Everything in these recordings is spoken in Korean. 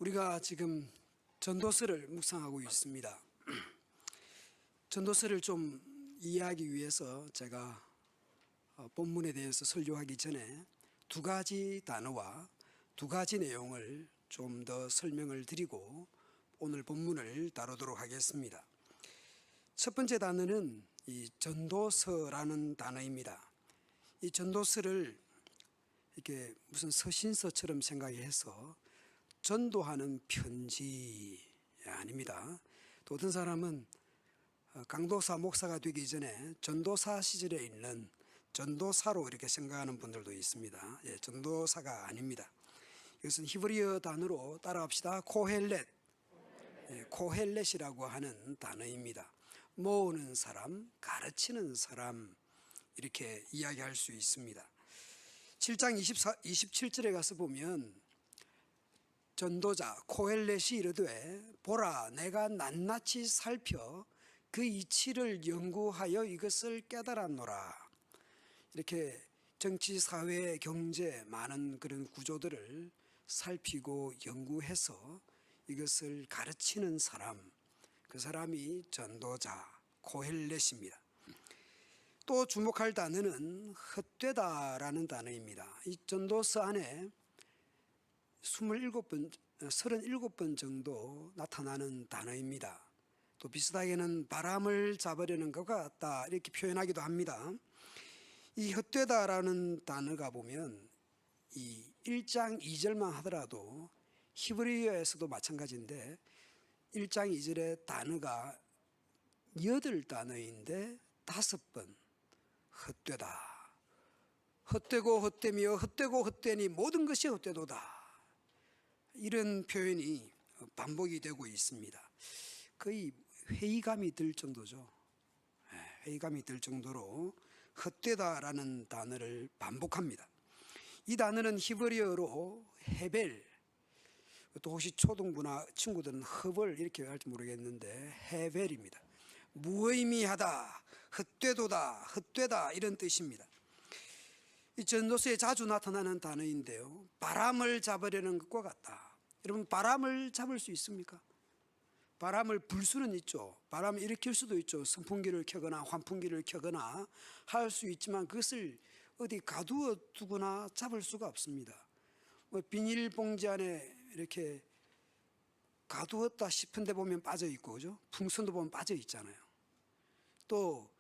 우리가 지금 전도서를 묵상하고 있습니다. 전도서를 좀 이해하기 위해서 제가 본문에 대해서 설교하기 전에 두 가지 단어와 두 가지 내용을 좀 더 설명을 드리고 오늘 본문을 다루도록 하겠습니다. 첫 번째 단어는 이 전도서라는 단어입니다. 이 전도서를 이렇게 무슨 서신서처럼 생각해서 전도하는 편지 아닙니다. 또 어떤 사람은 강도사 목사가 되기 전에 전도사 시절에 있는 전도사로 이렇게 생각하는 분들도 있습니다. 전도사가 아닙니다. 이것은 히브리어 단어로 따라합시다. 코헬렛, 코헬렛이라고 하는 단어입니다. 모으는 사람, 가르치는 사람 이렇게 이야기할 수 있습니다. 7장 27절에 가서 보면 전도자 코헬렛이 이르되 보라 내가 낱낱이 살펴 그 이치를 연구하여 이것을 깨달았노라. 이렇게 정치, 사회, 경제 많은 그런 구조들을 살피고 연구해서 이것을 가르치는 사람, 그 사람이 전도자 코헬렛입니다. 또 주목할 단어는 헛되다라는 단어입니다. 이 전도서 안에 37번 정도 나타나는 단어입니다. 또 비슷하게는 바람을 잡으려는 것 같다 이렇게 표현하기도 합니다. 이 헛되다라는 단어가 보면 이 1장 2절만 하더라도 히브리어에서도 마찬가지인데 1장 2절의 단어가 8단어인데 5번 헛되다, 헛되고 헛되며 헛되고 헛되니 모든 것이 헛되도다, 이런 표현이 반복이 되고 있습니다. 거의 회의감이 들 정도죠. 회의감이 들 정도로 헛되다라는 단어를 반복합니다. 이 단어는 히브리어로 헤벨, 또 혹시 초등부나 친구들은 허벌 이렇게 할지 모르겠는데 헤벨입니다. 무의미하다, 헛되도다, 헛되다 이런 뜻입니다. 이 전도서에 자주 나타나는 단어인데요, 바람을 잡으려는 것과 같다. 여러분, 바람을 잡을 수 있습니까? 바람을 불 수는 있죠. 바람을 일으킬 수도 있죠. 선풍기를 켜거나 환풍기를 켜거나 할 수 있지만 그것을 어디 가두어 두거나 잡을 수가 없습니다. 비닐봉지 안에 이렇게 가두었다 싶은데 보면 빠져 있고, 그죠? 풍선도 보면 빠져 있잖아요. 또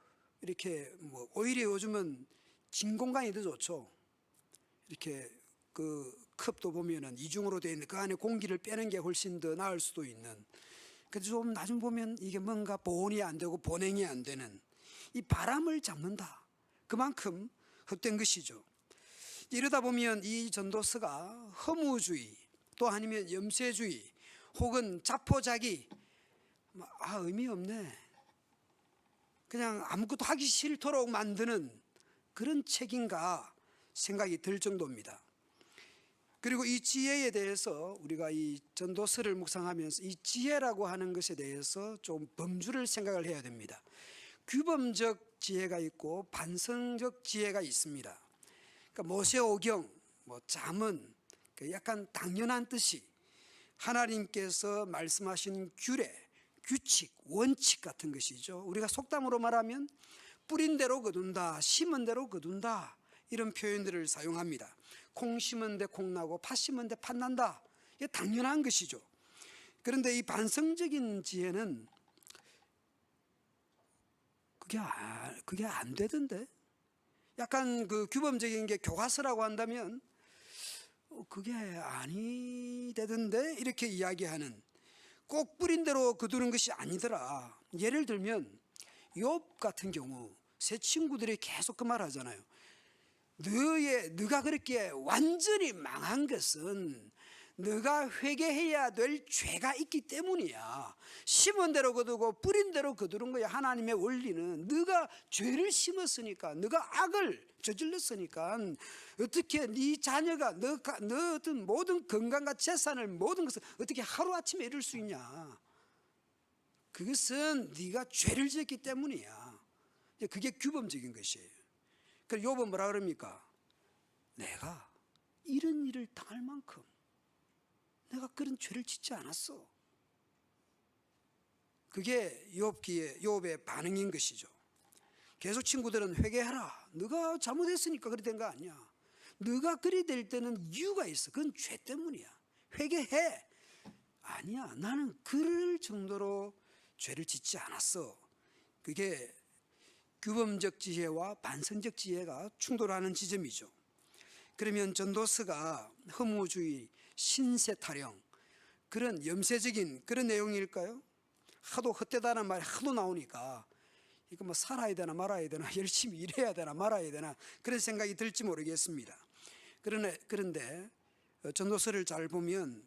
이렇게 오히려 요즘은 진 공간이 더 좋죠. 이렇게 그 컵도 보면은 이중으로 되어 있는 그 안에 공기를 빼는 게 훨씬 더 나을 수도 있는. 그래서 좀 나중 보면 이게 뭔가 보온이 안 되고 보냉이 안 되는, 이 바람을 잡는다. 그만큼 헛된 것이죠. 이러다 보면 이 전도서가 허무주의 또 아니면 염세주의 혹은 자포자기, 의미 없네, 그냥 아무것도 하기 싫도록 만드는 그런 책인가 생각이 들 정도입니다. 그리고 이 지혜에 대해서 우리가 이 전도서를 묵상하면서 이 지혜라고 하는 것에 대해서 좀 범주를 생각을 해야 됩니다. 규범적 지혜가 있고 반성적 지혜가 있습니다. 그러니까 모세오경, 잠언, 약간 당연한 뜻이 하나님께서 말씀하신 규례, 규칙, 원칙 같은 것이죠. 우리가 속담으로 말하면 뿌린 대로 거둔다, 심은 대로 거둔다 이런 표현들을 사용합니다. 콩 심은 데 콩 나고 팥 심은 데 팥 난다. 이게 당연한 것이죠. 그런데 이 반성적인 지혜는 그게 안 되던데, 약간 그 규범적인 게 교과서라고 한다면 그게 아니 되던데 이렇게 이야기하는, 꼭 뿌린 대로 거두는 것이 아니더라. 예를 들면 욥 같은 경우 세 친구들이 계속 그 말 하잖아요. 너가 그렇게 완전히 망한 것은 너가 회개해야 될 죄가 있기 때문이야. 심은 대로 거두고 뿌린 대로 거두는 거야. 하나님의 원리는 너가 죄를 심었으니까, 너가 악을 저질렀으니까 어떻게 네 자녀가 너 어떤 모든 건강과 재산을 모든 것을 어떻게 하루아침에 잃을 수 있냐. 그것은 네가 죄를 지었기 때문이야. 그게 규범적인 것이에요. 그래서 욥은 뭐라 그럽니까? 내가 이런 일을 당할 만큼 내가 내가 그런 죄를 짓지 않았어. 그게 욥의 반응인 것이죠. 계속 친구들은 회개하라. 네가 잘못했으니까 그리 된 거 아니야. 네가 그리 될 때는 이유가 있어. 그건 죄 때문이야. 회개해. 아니야, 나는 그럴 정도로 죄를 짓지 않았어. 그게 규범적 지혜와 반성적 지혜가 충돌하는 지점이죠. 그러면 전도서가 허무주의, 신세 타령, 그런 염세적인 그런 내용일까요? 하도 헛되다는 말이 하도 나오니까 이거 뭐 살아야 되나 말아야 되나, 열심히 일해야 되나 말아야 되나, 그런 생각이 들지 모르겠습니다. 그런데 전도서를 잘 보면,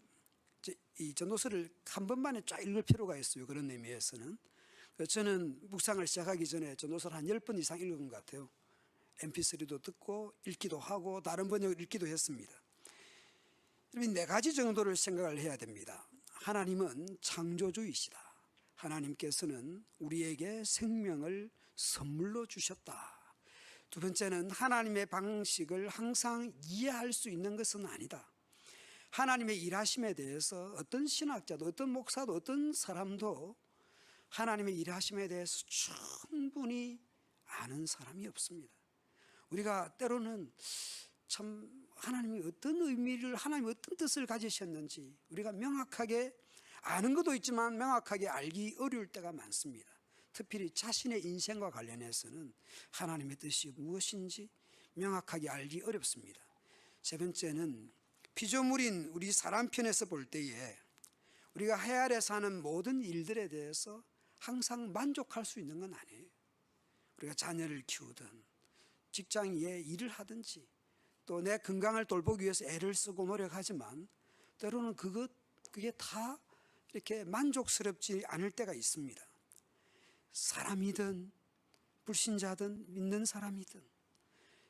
이 전도서를 한 번만에 쫙 읽을 필요가 있어요. 그런 의미에서는. 저는 묵상을 시작하기 전에 전도서를 한 10번 이상 읽은 것 같아요. mp3도 듣고 읽기도 하고 다른 번역을 읽기도 했습니다. 네 가지 정도를 생각을 해야 됩니다. 하나님은 창조주이시다. 하나님께서는 우리에게 생명을 선물로 주셨다. 두 번째는 하나님의 방식을 항상 이해할 수 있는 것은 아니다. 하나님의 일하심에 대해서 어떤 신학자도, 어떤 목사도, 어떤 사람도 하나님의 일하심에 대해서 충분히 아는 사람이 없습니다. 우리가 때로는 참 하나님이 어떤 의미를, 하나님이 어떤 뜻을 가지셨는지 우리가 명확하게 아는 것도 있지만 명확하게 알기 어려울 때가 많습니다. 특별히 자신의 인생과 관련해서는 하나님의 뜻이 무엇인지 명확하게 알기 어렵습니다. 세 번째는 피조물인 우리 사람 편에서 볼 때에 우리가 해아래 사는 모든 일들에 대해서 항상 만족할 수 있는 건 아니에요. 우리가 자녀를 키우든 직장에 일을 하든지 또 내 건강을 돌보기 위해서 애를 쓰고 노력하지만 때로는 그게 다 이렇게 만족스럽지 않을 때가 있습니다. 사람이든 불신자든 믿는 사람이든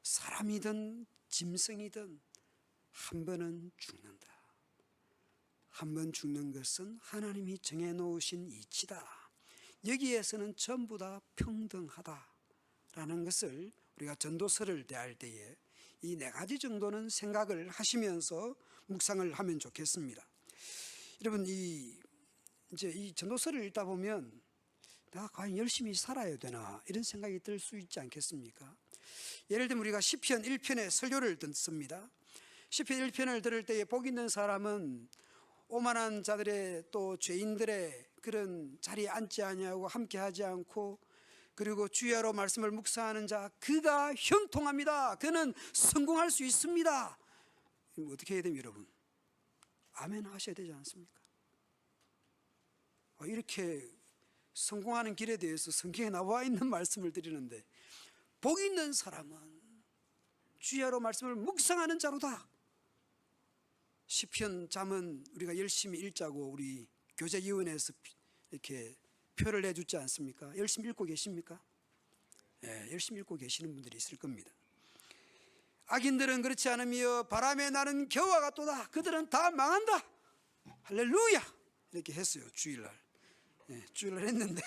사람이든 짐승이든 한 번은 죽는다. 한 번 죽는 것은 하나님이 정해놓으신 이치다. 여기에서는 전부 다 평등하다라는 것을 우리가 전도서를 대할 때에 이 네 가지 정도는 생각을 하시면서 묵상을 하면 좋겠습니다. 여러분, 이 전도서를 읽다 보면 내가 과연 열심히 살아야 되나 이런 생각이 들 수 있지 않겠습니까? 예를 들면 우리가 시편 1편의 설교를 듣습니다. 시편 1편을 들을 때에 복 있는 사람은 오만한 자들의 또 죄인들의 그런 자리에 앉지 아니하고 함께하지 않고, 그리고 주야로 말씀을 묵상하는 자 그가 형통합니다. 그는 성공할 수 있습니다. 어떻게 해야 됩니까, 여러분? 아멘 하셔야 되지 않습니까? 이렇게 성공하는 길에 대해서 성경에 나와 있는 말씀을 드리는데, 복 있는 사람은 주야로 말씀을 묵상하는 자로다. 시편 잠은 우리가 열심히 읽자고 우리 교재위원회에서 이렇게 표를 내주지 않습니까? 열심히 읽고 계십니까? 네, 열심히 읽고 계시는 분들이 있을 겁니다. 악인들은 그렇지 않으며 바람에 나는 겨와 같도다. 그들은 다 망한다. 할렐루야. 이렇게 했어요. 주일날. 네, 주일날 했는데,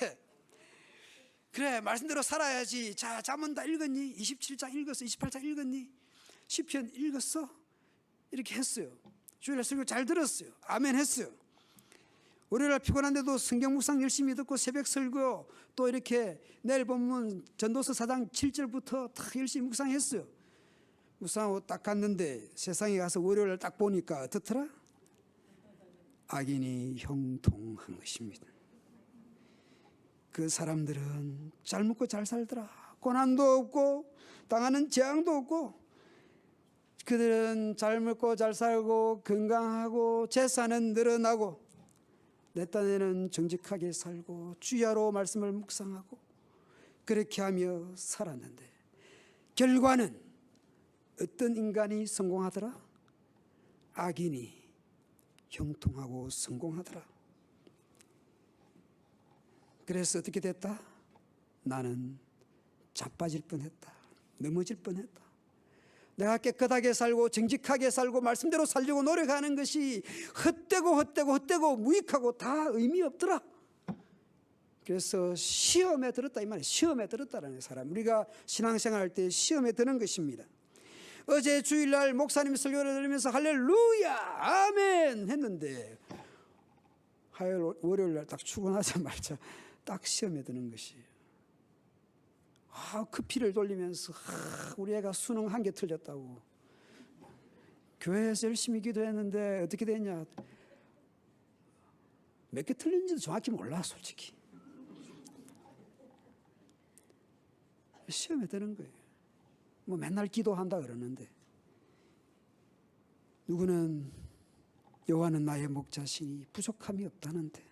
그래 말씀대로 살아야지. 자, 잠언 다 읽었니? 27장 읽었어? 28장 읽었니? 시편 읽었어? 이렇게 했어요. 주일날 설교 잘 들었어요. 아멘 했어요. 월요일날 피곤한데도 성경 묵상 열심히 듣고 새벽 설교 또 이렇게 내일 본문 전도서 4장 7절부터 다 열심히 묵상했어요. 묵상하고 딱 갔는데 세상에 가서 월요일날 딱 보니까 어떻더라? 악인이 형통한 것입니다. 그 사람들은 잘 먹고 잘 살더라. 고난도 없고 당하는 재앙도 없고, 그들은 잘 먹고 잘 살고 건강하고 재산은 늘어나고 내 딴에는 정직하게 살고 주야로 말씀을 묵상하고 그렇게 하며 살았는데, 결과는 어떤 인간이 성공하더라? 악인이 형통하고 성공하더라. 그래서 어떻게 됐다? 나는 자빠질 뻔했다. 넘어질 뻔했다. 내가 깨끗하게 살고 정직하게 살고 말씀대로 살려고 노력하는 것이 헛되고 무익하고 다 의미 없더라. 그래서 시험에 들었다 이 말이에요. 시험에 들었다라는 사람, 우리가 신앙생활 할 때 시험에 드는 것입니다. 어제 주일날 목사님 설교를 들으면서 할렐루야 아멘 했는데 화요일 월요일날 딱 출근하자마자 딱 시험에 드는 것이 커피를 돌리면서 우리 애가 수능 한 개 틀렸다고 교회에서 열심히 기도했는데 어떻게 됐냐 몇 개 틀린지도 정확히 몰라 솔직히 시험에 드는 거예요. 뭐 맨날 기도한다 그러는데 누구는 여호와는 나의 목자시니 부족함이 없다는데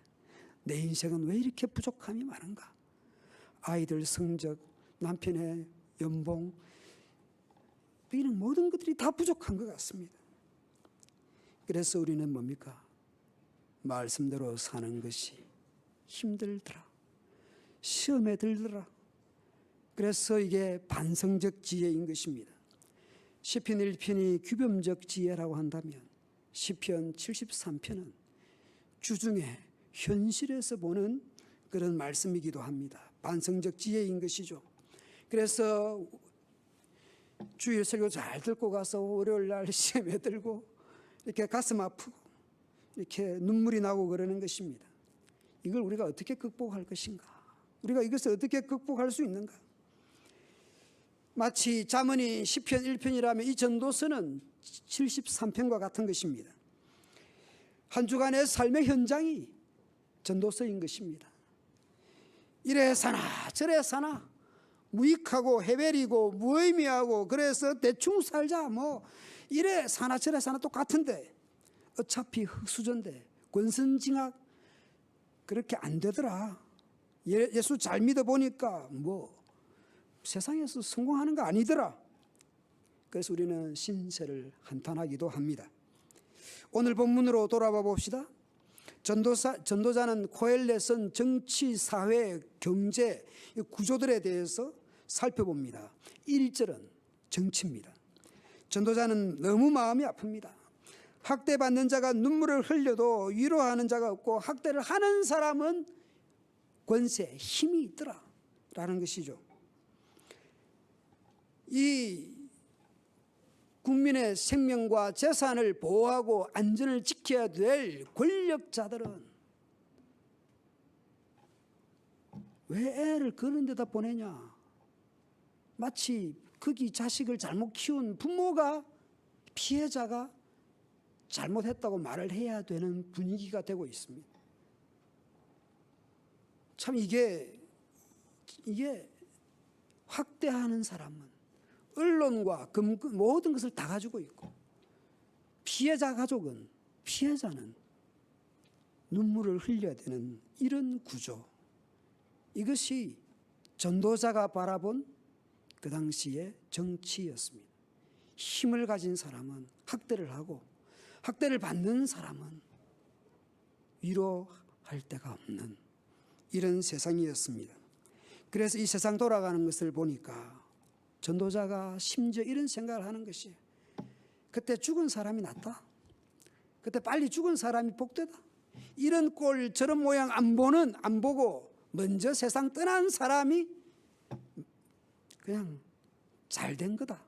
내 인생은 왜 이렇게 부족함이 많은가? 아이들 성적, 남편의 연봉 이런 모든 것들이 다 부족한 것 같습니다. 그래서 우리는 뭡니까? 말씀대로 사는 것이 힘들더라. 시험에 들더라. 그래서 이게 반성적 지혜인 것입니다. 시편 1편이 규범적 지혜라고 한다면 시편 73편은 주중에 현실에서 보는 그런 말씀이기도 합니다. 반성적 지혜인 것이죠. 그래서 주일 설교 잘 듣고 가서 월요일 날 시험에 들고 이렇게 가슴 아프고 이렇게 눈물이 나고 그러는 것입니다. 이걸 우리가 어떻게 극복할 것인가? 우리가 이것을 어떻게 극복할 수 있는가? 마치 잠언이 시편 1편이라면 이 전도서는 73편과 같은 것입니다. 한 주간의 삶의 현장이 전도서인 것입니다. 이래 사나 저래 사나 무익하고 해벨이고 무의미하고 그래서 대충 살자 뭐 이래 사나 저래 사나 똑같은데 어차피 흙수저인데 권선징악 그렇게 안 되더라. 예수 잘 믿어보니까 뭐 세상에서 성공하는 거 아니더라. 그래서 우리는 신세를 한탄하기도 합니다. 오늘 본문으로 돌아와 봅시다. 전도자는 코엘렛은 정치, 사회, 경제 구조들에 대해서 살펴봅니다. 1절은 정치입니다. 전도자는 너무 마음이 아픕니다. 학대받는 자가 눈물을 흘려도 위로하는 자가 없고 학대를 하는 사람은 권세, 힘이 있더라 라는 것이죠. 이 국민의 생명과 재산을 보호하고 안전을 지켜야 될 권력자들은 왜 애를 그런 데다 보내냐? 마치 거기 자식을 잘못 키운 부모가 피해자가 잘못했다고 말을 해야 되는 분위기가 되고 있습니다. 참 이게 확대하는 사람은 언론과 모든 것을 다 가지고 있고 피해자는 눈물을 흘려야 되는 이런 구조. 이것이 전도자가 바라본 그 당시의 정치였습니다. 힘을 가진 사람은 학대를 하고 학대를 받는 사람은 위로할 데가 없는 이런 세상이었습니다. 그래서 이 세상 돌아가는 것을 보니까 전도자가 심지어 이런 생각을 하는 것이 그때 죽은 사람이 낫다. 그때 빨리 죽은 사람이 복되다. 이런 꼴 저런 모양 안 보고 먼저 세상 떠난 사람이 그냥 잘된 거다.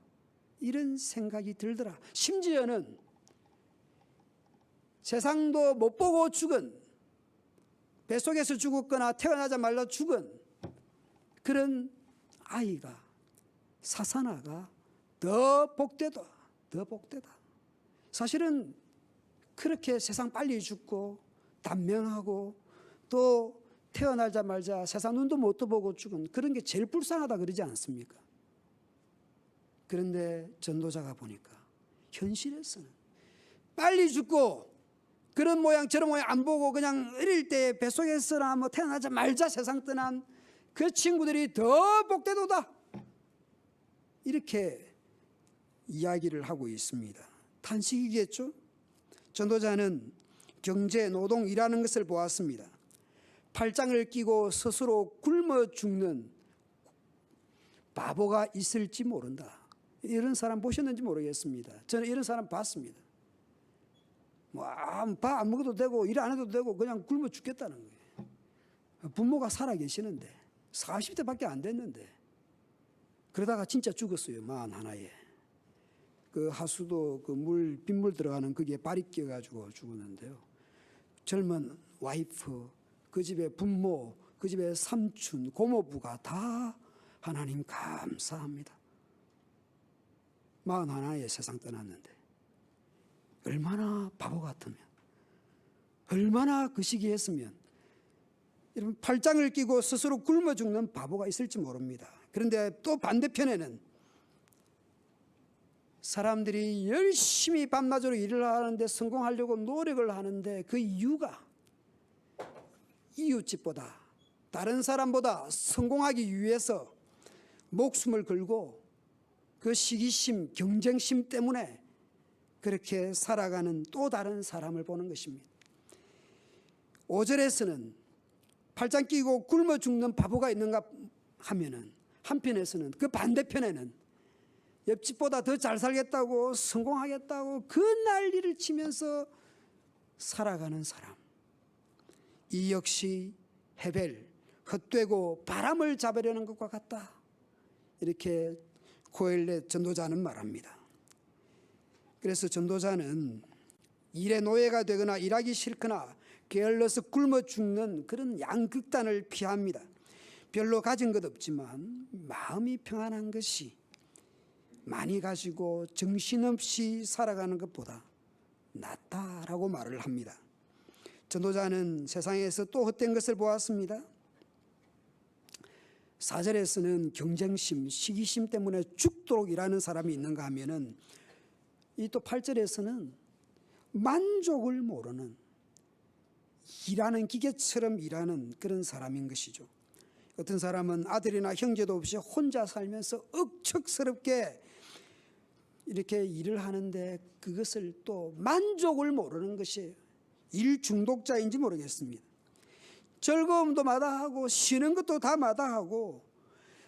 이런 생각이 들더라. 심지어는 세상도 못 보고 죽은 뱃속에서 죽었거나 태어나자마자 죽은 그런 아이가 사사나가 더 복되다. 사실은 그렇게 세상 빨리 죽고 단명하고 또 태어나자마자 세상 눈도 못 떠보고 죽은 그런 게 제일 불쌍하다 그러지 않습니까? 그런데 전도자가 보니까 현실에서는 빨리 죽고 그런 모양 저런 모양 안 보고 그냥 어릴 때 뱃속에서나 뭐 태어나자마자 세상 떠난 그 친구들이 더 복되도다. 이렇게 이야기를 하고 있습니다. 탄식이겠죠? 전도자는 경제, 노동, 일하는 것을 보았습니다. 팔짱을 끼고 스스로 굶어 죽는 바보가 있을지 모른다. 이런 사람 보셨는지 모르겠습니다. 저는 이런 사람 봤습니다. 밥 안 먹어도 되고 일 안 해도 되고 그냥 굶어 죽겠다는 거예요. 부모가 살아 계시는데 40대밖에 안 됐는데 그러다가 진짜 죽었어요. 41에. 그 하수도 그 물 빗물 들어가는 거기에 발이 끼어가지고 죽었는데요. 젊은 와이프, 그 집의 부모, 그 집의 삼촌, 고모부가 다 하나님 감사합니다. 41에 세상 떠났는데 얼마나 바보 같으면, 얼마나 그 시기에 했으면 여러분 팔짱을 끼고 스스로 굶어 죽는 바보가 있을지 모릅니다. 그런데 또 반대편에는 사람들이 열심히 밤낮으로 일을 하는데 성공하려고 노력을 하는데 그 이유가 이웃집보다 다른 사람보다 성공하기 위해서 목숨을 걸고 그 시기심, 경쟁심 때문에 그렇게 살아가는 또 다른 사람을 보는 것입니다. 5절에서는 팔짱 끼고 굶어 죽는 바보가 있는가 하면은 한편에서는 그 반대편에는 옆집보다 더 잘 살겠다고 성공하겠다고 그 난리를 치면서 살아가는 사람. 이 역시 헤벨, 헛되고 바람을 잡으려는 것과 같다. 이렇게 고엘렛 전도자는 말합니다. 그래서 전도자는 일의 노예가 되거나 일하기 싫거나 게을러서 굶어 죽는 그런 양극단을 피합니다. 별로 가진 것 없지만 마음이 평안한 것이 많이 가지고 정신없이 살아가는 것보다 낫다라고 말을 합니다. 전도자는 세상에서 또 헛된 것을 보았습니다. 4절에서는 경쟁심, 시기심 때문에 죽도록 일하는 사람이 있는가 하면은 이 또 8절에서는 만족을 모르는 일하는 기계처럼 일하는 그런 사람인 것이죠. 어떤 사람은 아들이나 형제도 없이 혼자 살면서 억척스럽게 이렇게 일을 하는데 그것을 또 만족을 모르는 것이 일 중독자인지 모르겠습니다. 즐거움도 마다하고 쉬는 것도 다 마다하고,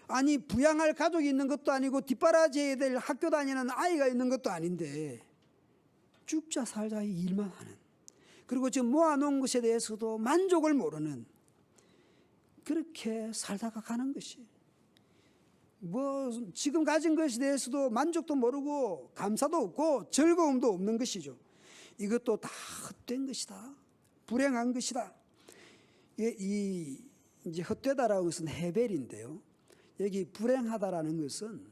아니 부양할 가족이 있는 것도 아니고 뒷바라지해야 될 학교 다니는 아이가 있는 것도 아닌데 죽자 살자 일만 하는, 그리고 지금 모아놓은 것에 대해서도 만족을 모르는, 그렇게 살다가 가는 것이 뭐 지금 가진 것에 대해서도 만족도 모르고 감사도 없고 즐거움도 없는 것이죠. 이것도 다 헛된 것이다, 불행한 것이다. 이 이제 헛되다라는 것은 헤벨인데요. 여기 불행하다라는 것은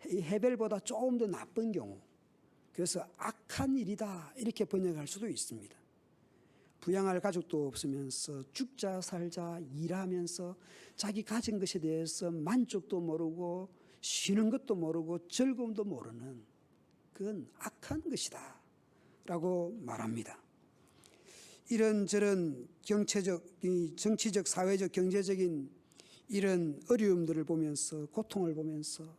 이 헤벨보다 조금 더 나쁜 경우, 그래서 악한 일이다 이렇게 번역할 수도 있습니다. 부양할 가족도 없으면서 죽자 살자 일하면서 자기 가진 것에 대해서 만족도 모르고 쉬는 것도 모르고 즐거움도 모르는, 그건 악한 것이다 라고 말합니다. 이런저런 정치적, 사회적, 경제적인 이런 어려움들을 보면서, 고통을 보면서,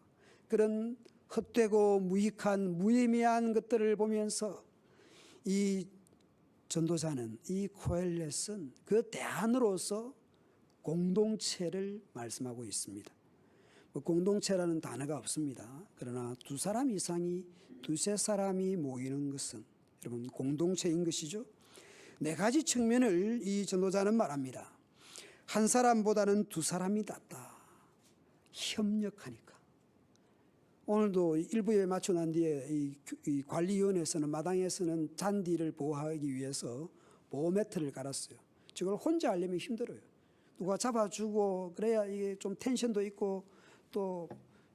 그런 헛되고 무익한 무의미한 것들을 보면서 이 전도자는, 이 고엘렛은 그 대안으로서 공동체를 말씀하고 있습니다. 공동체라는 단어가 없습니다. 그러나 두 사람 이상이, 두세 사람이 모이는 것은 여러분 공동체인 것이죠. 네 가지 측면을 이 전도자는 말합니다. 한 사람보다는 두 사람이 낫다. 협력하니까. 오늘도 일부 예배 마치고 난 뒤에 이 관리위원회에서는, 마당에서는 잔디를 보호하기 위해서 보호 매트를 깔았어요. 저걸 혼자 하려면 힘들어요. 누가 잡아주고 그래야 이게 좀 텐션도 있고 또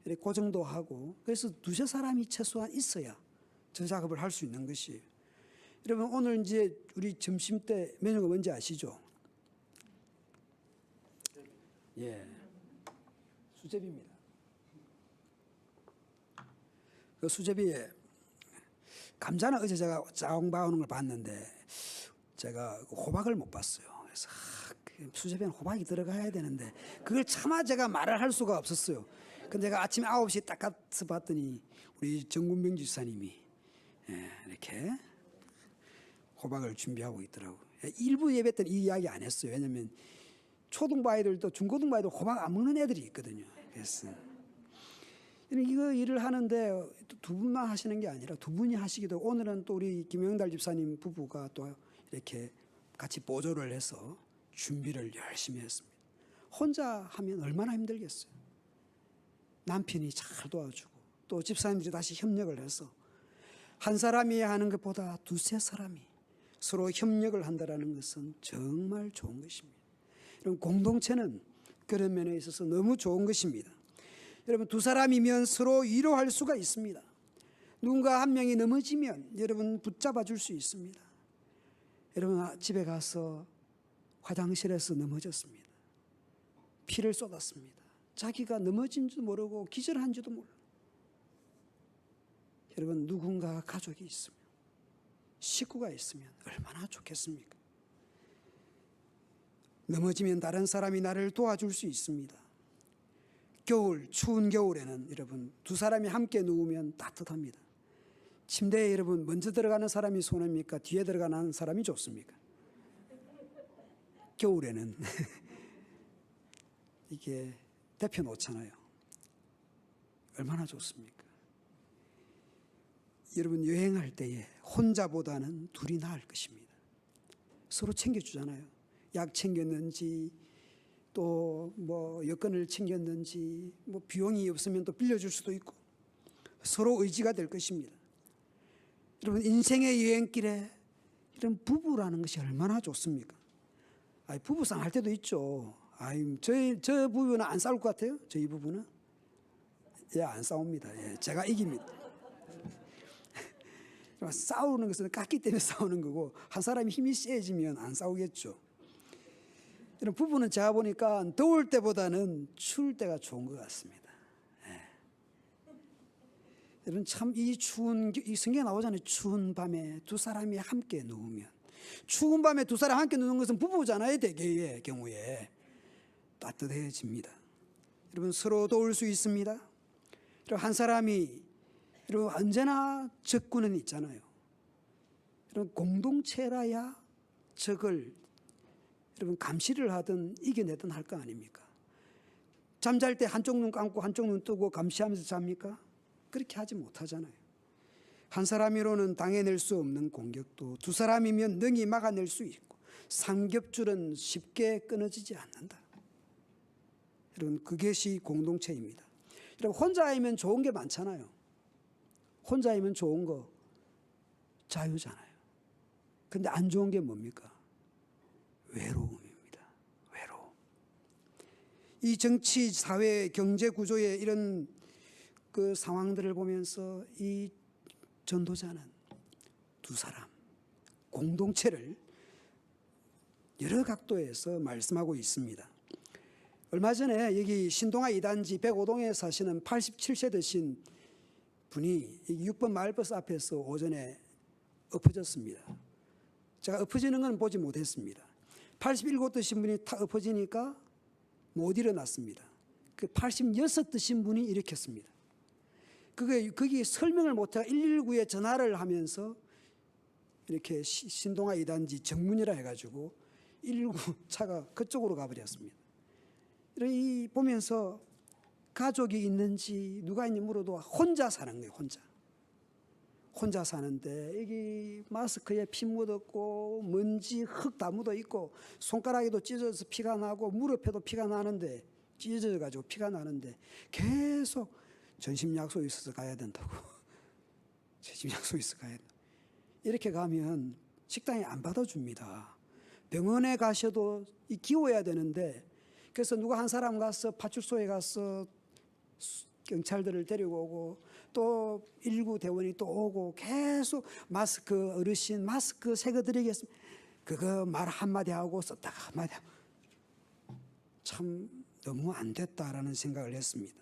이렇게 고정도 하고, 그래서 두세 사람이 최소한 있어야 저 작업을 할 수 있는 것이에요. 여러분 오늘 이제 우리 점심 때 메뉴가 뭔지 아시죠? 예, 수제비입니다. 그 수제비에 감자는 어제 제가 짜옹 봐오는 걸 봤는데 제가 호박을 못 봤어요. 그래서 수제비는 호박이 들어가야 되는데 그걸 차마 제가 말을 할 수가 없었어요. 근데 제가 아침 9시에 딱 가서 봤더니 우리 정군명 지사님이 이렇게 호박을 준비하고 있더라고요. 일부 예배 때는 이 이야기 안 했어요. 왜냐하면 초등부 아이들도 중고등부 아이들 호박 안 먹는 애들이 있거든요. 그래서 이거 일을 하는데 두 분만 하시는 게 아니라 두 분이 하시기도 하고, 오늘은 또 우리 김영달 집사님 부부가 또 이렇게 같이 보조를 해서 준비를 열심히 했습니다. 혼자 하면 얼마나 힘들겠어요. 남편이 잘 도와주고 또 집사님들이 다시 협력을 해서 한 사람이 하는 것보다 두세 사람이 서로 협력을 한다는 것은 정말 좋은 것입니다. 여러분, 공동체는 그런 면에 있어서 너무 좋은 것입니다. 여러분, 두 사람이면 서로 위로할 수가 있습니다. 누군가 한 명이 넘어지면 여러분 붙잡아 줄 수 있습니다. 여러분, 집에 가서 화장실에서 넘어졌습니다. 피를 쏟았습니다. 자기가 넘어진 줄 모르고 기절한 줄도 몰라. 여러분, 누군가 가족이 있으면, 식구가 있으면 얼마나 좋겠습니까? 넘어지면 다른 사람이 나를 도와줄 수 있습니다. 겨울, 추운 겨울에는 여러분 두 사람이 함께 누우면 따뜻합니다. 침대에 여러분 먼저 들어가는 사람이 손해입니까? 뒤에 들어가는 사람이 좋습니까? 겨울에는 이게 대표 놓잖아요. 얼마나 좋습니까? 여러분, 여행할 때에 혼자보다는 둘이 나을 것입니다. 서로 챙겨주잖아요. 약 챙겼는지, 또 뭐 여권을 챙겼는지, 뭐 비용이 없으면 또 빌려줄 수도 있고, 서로 의지가 될 것입니다. 여러분, 인생의 여행길에 이런 부부라는 것이 얼마나 좋습니까? 부부싸움 할 때도 있죠. 저 부부는 안 싸울 것 같아요? 저희 부부는? 예, 안 싸웁니다. 예, 제가 이깁니다. 싸우는 것은 깎기 때문에 싸우는 거고, 한 사람이 힘이 세지면 안 싸우겠죠. 이런 부부는 제가 보니까 더울 때보다는 추울 때가 좋은 것 같습니다. 예. 여러분, 참 이 추운, 이 성경에 나오잖아요. 추운 밤에 두 사람이 함께 누우면. 추운 밤에 두 사람 함께 누는 것은 부부잖아요. 대개의 경우에 따뜻해집니다. 여러분, 서로 도울 수 있습니다. 여러분, 한 사람이, 여러분, 언제나 적군은 있잖아요. 여러분, 공동체라야 적을 여러분 감시를 하든 이겨내든 할 거 아닙니까? 잠잘 때 한쪽 눈 감고 한쪽 눈 뜨고 감시하면서 잡니까? 그렇게 하지 못하잖아요. 한 사람으로는 당해낼 수 없는 공격도 두 사람이면 능히 막아낼 수 있고, 삼겹줄은 쉽게 끊어지지 않는다. 여러분, 그것이 공동체입니다. 여러분, 혼자이면 좋은 게 많잖아요. 혼자이면 좋은 거 자유잖아요. 근데 안 좋은 게 뭡니까? 외로움입니다. 외로움. 이 정치, 사회, 경제 구조의 이런 그 상황들을 보면서 이 전도자는 두 사람, 공동체를 여러 각도에서 말씀하고 있습니다. 얼마 전에 여기 신동아 2단지 105동에 사시는 87세 되신 분이 6번 마을버스 앞에서 오전에 엎어졌습니다. 제가 엎어지는 건 보지 못했습니다. 81곳 드신 분이 탁 엎어지니까 못 일어났습니다. 그 86 드신 분이 일으켰습니다. 거기 설명을 못해서 119에 전화를 하면서 이렇게 신동아 2단지 정문이라 해가지고 119 차가 그쪽으로 가버렸습니다. 이 보면서 가족이 있는지 누가 있는지 물어도 혼자 사는 거예요. 혼자 사는데 여기 마스크에 피 묻었고 먼지 흙 다 묻어 있고 손가락에도 찢어져서 피가 나고 무릎에도 피가 나는데, 찢어져가지고 피가 나는데 계속 전심 약속이 있어서 가야 된다고. 전심 약속이 있어서 가야 된다. 이렇게 가면 식당에 안 받아줍니다. 병원에 가셔도 기워야 되는데, 그래서 누가 한 사람 가서 파출소에 가서 경찰들을 데리고 오고 또 119 대원이 또 오고 계속 마스크, 어르신 마스크 새거 드리겠습니다. 그거 말 한마디 하고 썼다가 한마디 하고, 참 너무 안 됐다라는 생각을 했습니다.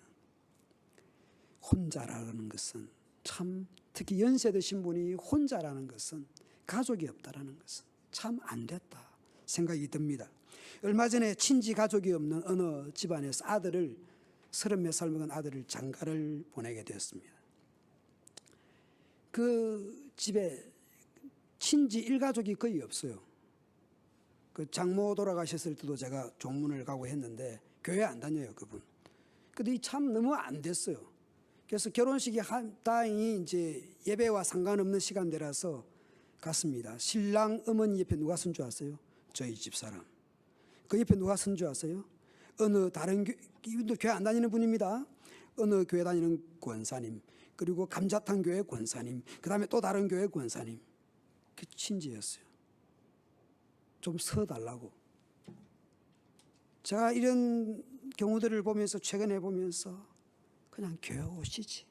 혼자라는 것은 참, 특히 연세 드신 분이 혼자라는 것은, 가족이 없다라는 것은 참 안 됐다 생각이 듭니다. 얼마 전에 친지 가족이 없는 어느 집안에서 아들을, 30몇 살 먹은 아들을 장가를 보내게 되었습니다. 그 집에 친지 일가족이 거의 없어요. 그 장모 돌아가셨을 때도 제가 종문을 가고 했는데 교회 안 다녀요, 그분. 근데 참 너무 안 됐어요. 그래서 결혼식이 다행히 이제 예배와 상관없는 시간대라서 갔습니다. 신랑 어머니 옆에 누가 선 줄 아세요? 저희 집사람. 그 옆에 누가 선 줄 아세요? 어느 다른 이분도 교회 안 다니는 분입니다. 어느 교회 다니는 권사님. 그리고 감자탕 교회 권사님, 그 다음에 또 다른 교회 권사님, 그 친지였어요. 좀 서달라고. 제가 이런 경우들을 보면서, 최근에 보면서 그냥 교회 오시지.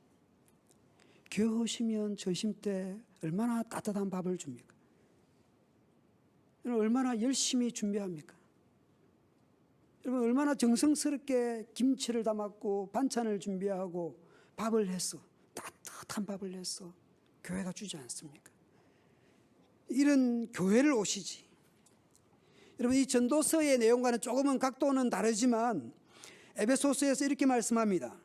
교회 오시면 점심 때 얼마나 따뜻한 밥을 줍니까? 얼마나 열심히 준비합니까? 여러분, 얼마나 정성스럽게 김치를 담았고 반찬을 준비하고 밥을 했어. 따뜻한 밥을 했어. 교회가 주지 않습니까? 이런 교회를 오시지. 여러분, 이 전도서의 내용과는 조금은 각도는 다르지만 에베소서에서 이렇게 말씀합니다.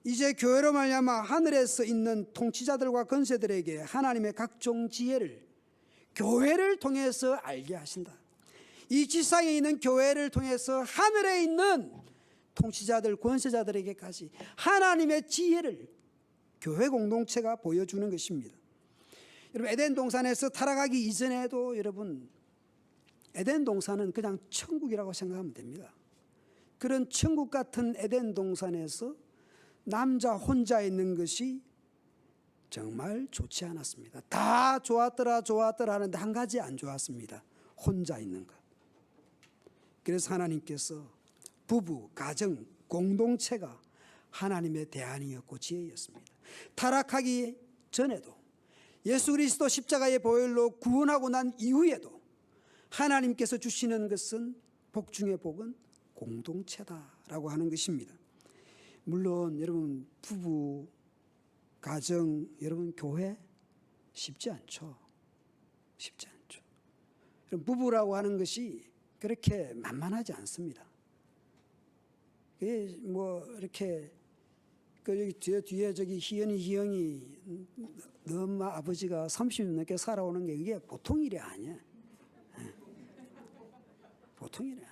이제 교회로 말미암아 하늘에서 있는 통치자들과 권세들에게 하나님의 각종 지혜를 교회를 통해서 알게 하신다. 이 지상에 있는 교회를 통해서 하늘에 있는 통치자들, 권세자들에게까지 하나님의 지혜를 교회 공동체가 보여주는 것입니다. 여러분, 에덴 동산에서 타락하기 이전에도 여러분, 에덴 동산은 그냥 천국이라고 생각하면 됩니다. 그런 천국 같은 에덴 동산에서 남자 혼자 있는 것이 정말 좋지 않았습니다. 다 좋았더라 하는데 한 가지 안 좋았습니다. 혼자 있는 것. 그래서 하나님께서 부부, 가정, 공동체가 하나님의 대안이었고 지혜였습니다. 타락하기 전에도 예수 그리스도 십자가의 보혈로 구원하고 난 이후에도 하나님께서 주시는 것은 복 중의 복은 공동체다라고 하는 것입니다. 물론 여러분, 부부, 가정, 여러분 교회 쉽지 않죠. 쉽지 않죠. 부부라고 하는 것이 그렇게 만만하지 않습니다. 그게 뭐 이렇게 그 뒤에 저기 희연이 형이 너 엄마 아버지가 30년 넘게 살아오는 게 이게 보통 일이 아니야. 보통 일이 아니야.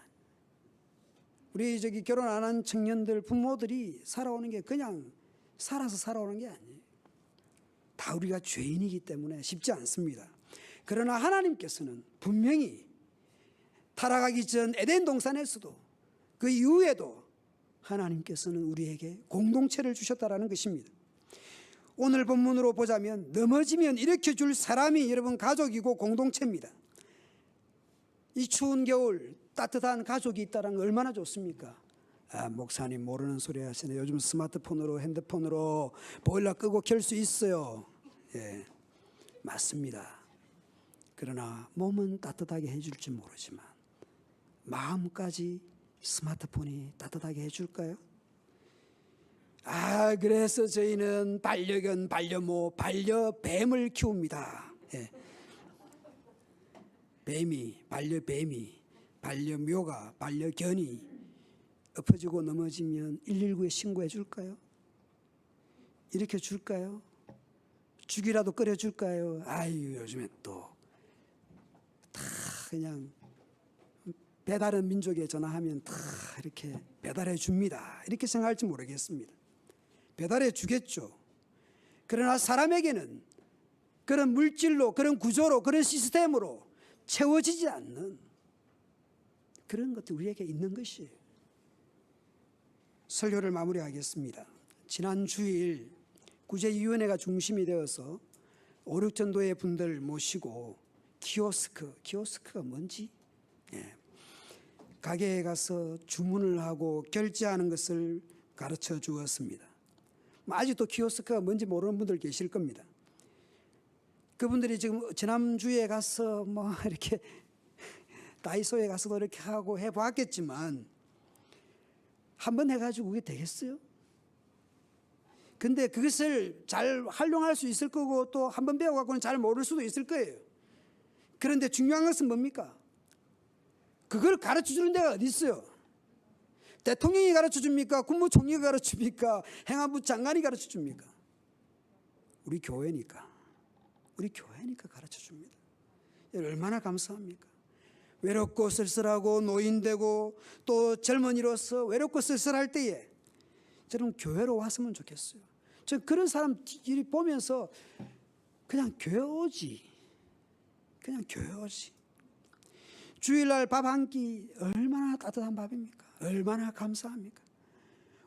우리 저기 결혼 안 한 청년들 부모들이 살아오는 게 그냥 살아서 살아오는 게 아니에요. 다 우리가 죄인이기 때문에 쉽지 않습니다. 그러나 하나님께서는 분명히 타락하기 전 에덴 동산에서도 그 이후에도 하나님께서는 우리에게 공동체를 주셨다라는 것입니다. 오늘 본문으로 보자면 넘어지면 일으켜줄 사람이 여러분 가족이고 공동체입니다. 이 추운 겨울 따뜻한 가족이 있다는 거 얼마나 좋습니까? 아, 목사님 모르는 소리 하시네. 요즘 스마트폰으로 핸드폰으로 보일러 끄고 켤 수 있어요. 예, 맞습니다. 그러나 몸은 따뜻하게 해줄지 모르지만 마음까지 스마트폰이 따뜻하게 해줄까요? 아, 그래서 저희는 반려견, 반려모, 반려뱀을 키웁니다. 예. 뱀이, 반려뱀이, 반려묘가, 반려견이 엎어지고 넘어지면 119에 신고해 줄까요? 일으켜 줄까요? 죽이라도 끓여 줄까요? 아유, 요즘에 또 다 그냥 배달은 민족에 전화하면 다 이렇게 배달해 줍니다. 이렇게 생각할지 모르겠습니다. 배달해 주겠죠. 그러나 사람에게는 그런 물질로, 그런 구조로, 그런 시스템으로 채워지지 않는 그런 것들이 우리에게 있는 것이에요. 설교를 마무리하겠습니다. 지난 주일 구제위원회가 중심이 되어서 5, 6전도의 분들 모시고 키오스크가 뭔지? 예. 가게에 가서 주문을 하고 결제하는 것을 가르쳐 주었습니다. 아직도 키오스크가 뭔지 모르는 분들 계실 겁니다. 그분들이 지금 지난주에 가서 뭐 이렇게 다이소에 가서도 이렇게 하고 해봤겠지만 한번 해가지고 그게 되겠어요? 근데 그것을 잘 활용할 수 있을 거고 또 한번 배워갖고는 잘 모를 수도 있을 거예요. 그런데 중요한 것은 뭡니까? 그걸 가르쳐 주는 데가 어디 있어요? 대통령이 가르쳐 줍니까? 국무총리가 가르쳐 줍니까? 행안부 장관이 가르쳐 줍니까? 우리 교회니까. 우리 교회니까 가르쳐 줍니다. 얼마나 감사합니까? 외롭고 쓸쓸하고 노인되고 또 젊은이로서 외롭고 쓸쓸할 때에 저는 교회로 왔으면 좋겠어요. 저 그런 사람들이 보면서 그냥 교회 오지. 그냥 교회 오지. 주일날 밥 한 끼 얼마나 따뜻한 밥입니까? 얼마나 감사합니까?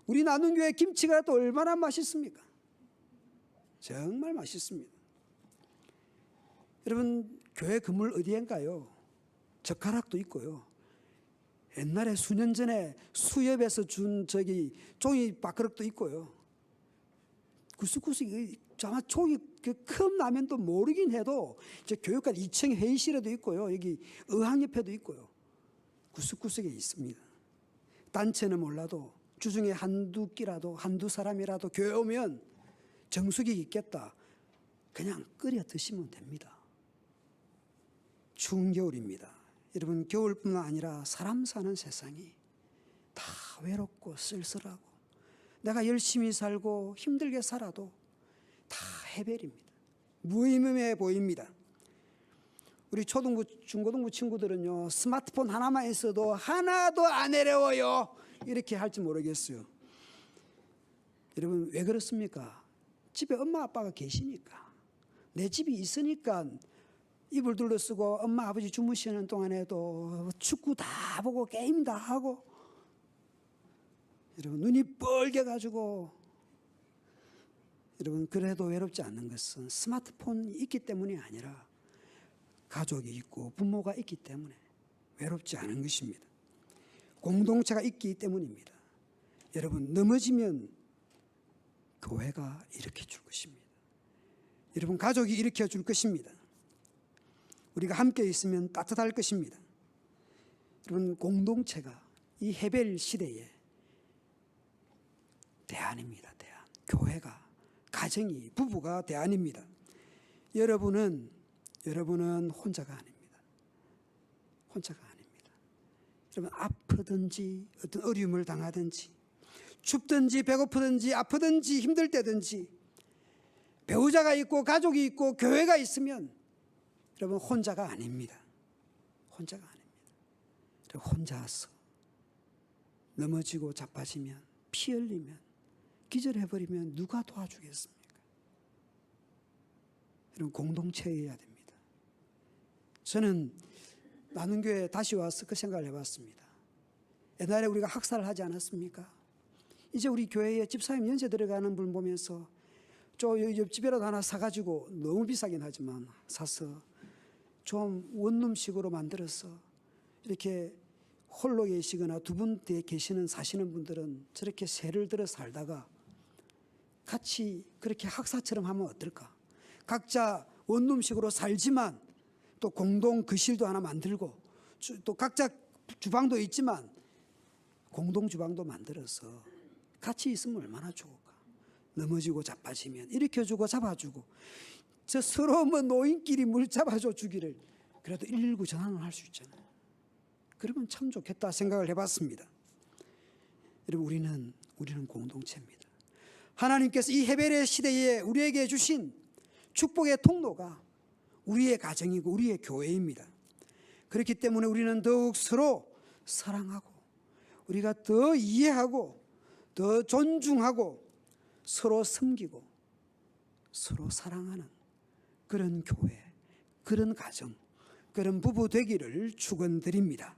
우리 나눔교회 김치가 또 얼마나 맛있습니까? 정말 맛있습니다. 여러분, 교회 건물 어디엔가요? 젓가락도 있고요. 옛날에 수년 전에 수협에서 준 종이 밥그릇도 있고요. 구석구석 아마 종이 그 큰 라면도 모르긴 해도 이제 교육관 2층 회의실에도 있고요. 여기 의학 옆에도 있고요. 구석구석에 있습니다. 단체는 몰라도 주중에 한두 끼라도 한두 사람이라도 교회 오면 정수기 있겠다. 그냥 끓여 드시면 됩니다. 추운 겨울입니다. 여러분, 겨울뿐만 아니라 사람 사는 세상이 다 외롭고 쓸쓸하고 내가 열심히 살고 힘들게 살아도 다 해별입니다. 무의미해 보입니다. 우리 초등부, 중고등부 친구들은요, 스마트폰 하나만 있어도 하나도 안 어려워요. 이렇게 할지 모르겠어요. 여러분, 왜 그렇습니까? 집에 엄마 아빠가 계시니까, 내 집이 있으니까 이불 둘러쓰고 엄마 아버지 주무시는 동안에도 축구 다 보고 게임 다 하고, 여러분 눈이 뻘게 가지고, 여러분 그래도 외롭지 않는 것은 스마트폰이 있기 때문이 아니라 가족이 있고 부모가 있기 때문에 외롭지 않은 것입니다. 공동체가 있기 때문입니다. 여러분, 넘어지면 교회가 일으켜 줄 것입니다. 여러분, 가족이 일으켜 줄 것입니다. 우리가 함께 있으면 따뜻할 것입니다. 여러분, 공동체가 이 해벨 시대에 대안입니다. 대안. 교회가, 가정이, 부부가 대안입니다. 여러분은 혼자가 아닙니다. 혼자가 아닙니다. 여러분, 아프든지 어떤 어려움을 당하든지 춥든지 배고프든지 아프든지 힘들 때든지 배우자가 있고 가족이 있고 교회가 있으면 여러분 혼자가 아닙니다. 혼자가 아닙니다. 혼자서 넘어지고 자빠지면, 피 흘리면, 기절해버리면 누가 도와주겠습니까? 여러분, 공동체여야 됩니다. 저는 나눔교회 다시 와서 그 생각을 해봤습니다. 옛날에 우리가 학사를 하지 않았습니까? 이제 우리 교회에 집사님 연세 들어가는 분 보면서 저 옆집이라도 하나 사가지고, 너무 비싸긴 하지만 사서 좀 원룸식으로 만들어서 이렇게 홀로 계시거나 두 분 계시는 사시는 분들은 저렇게 세를 들어 살다가 같이 그렇게 학사처럼 하면 어떨까? 각자 원룸식으로 살지만 또 공동 거실도 하나 만들고 또 각자 주방도 있지만 공동 주방도 만들어서 같이 있으면 얼마나 좋을까? 넘어지고 자빠지면 일으켜주고 잡아주고, 저 서로 뭐 노인끼리 물 잡아줘 주기를 그래도 119 전화는 할 수 있잖아요. 그러면 참 좋겠다 생각을 해봤습니다. 여러분, 우리는 공동체입니다. 하나님께서 이 해벨의 시대에 우리에게 주신 축복의 통로가 우리의 가정이고 우리의 교회입니다. 그렇기 때문에 우리는 더욱 서로 사랑하고, 우리가 더 이해하고 더 존중하고 서로 섬기고 서로 사랑하는 그런 교회, 그런 가정, 그런 부부 되기를 축원드립니다.